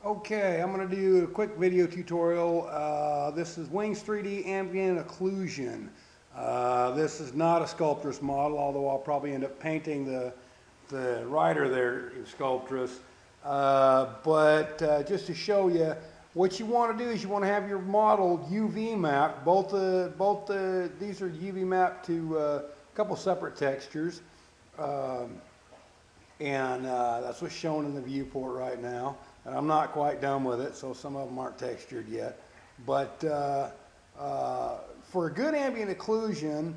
Okay, I'm going to do a quick video tutorial. This is Wings3d ambient occlusion. This is not a sculptress model, although I'll probably end up painting the rider there in sculptress. But just to show you, what you want to do is you want to have your model UV mapped. These are UV mapped to a couple separate textures. That's what's shown in the viewport right now. And I'm not quite done with it, so some of them aren't textured yet. But for a good ambient occlusion,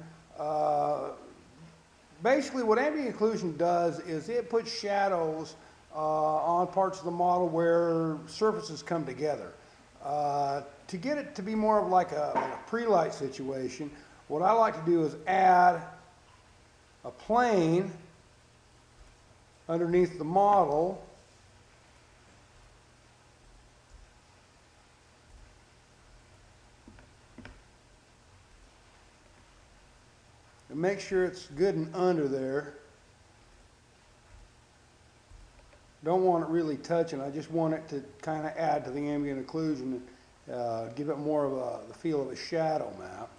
basically what ambient occlusion does is it puts shadows on parts of the model where surfaces come together. To get it to be more of like a pre-light situation, what I like to do is add a plane underneath the model. And make sure it's good and under there. Don't want it really touching. I just want it to kind of add to the ambient occlusion and give it more of the feel of a shadow map.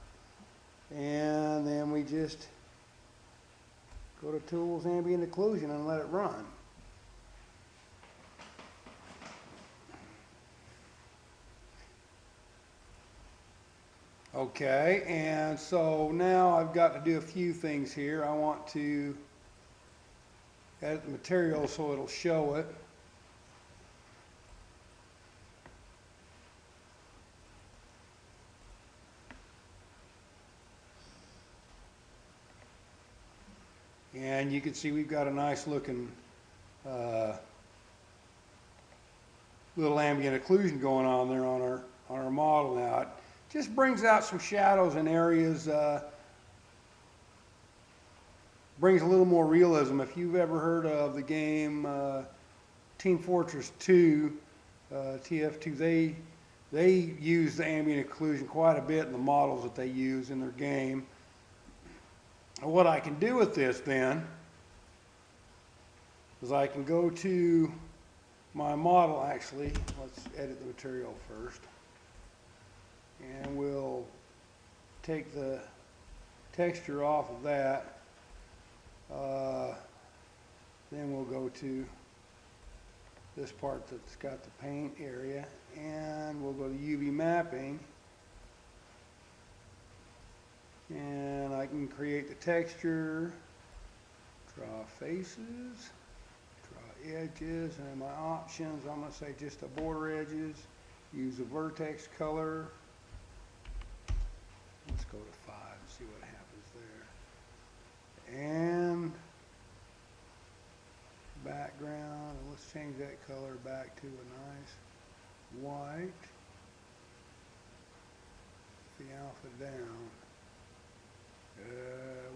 And then we just go to Tools, Ambient Occlusion, and let it run. Okay, and so now I've got to do a few things here. I want to edit the material so it'll show it. And you can see we've got a nice looking little ambient occlusion going on there on our model now. It just brings out some shadows in areas, brings a little more realism. If you've ever heard of the game Team Fortress 2, TF2, they use the ambient occlusion quite a bit in the models that they use in their game. What I can do with this then is I can go to my model. Actually, let's edit the material first, and we'll take the texture off of that. Then we'll go to this part that's got the paint area, and we'll go to UV mapping. And I can create the texture, draw faces, draw edges, and in my options I'm going to say just the border edges, use the vertex color. Let's go to 5 and see what happens there. And background, let's change that color back to a nice white. The alpha down.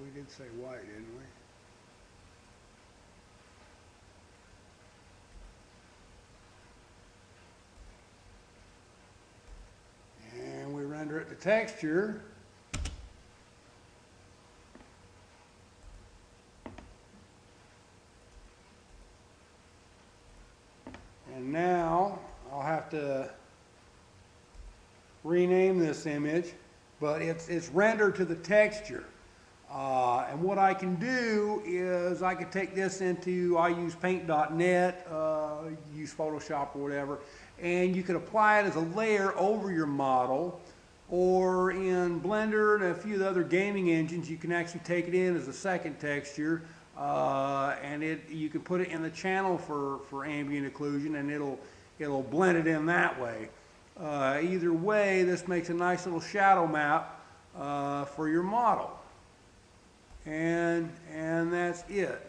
We did say white, didn't we? And we render it to texture. And now I'll have to rename this image, but it's rendered to the texture. And what I can do is I can take this into, I use paint.net, use Photoshop or whatever, and you can apply it as a layer over your model, or in Blender and a few of the other gaming engines you can actually take it in as a second texture, and you can put it in the channel for ambient occlusion, and it'll blend it in that way. Either way, this makes a nice little shadow map for your model. And that's it.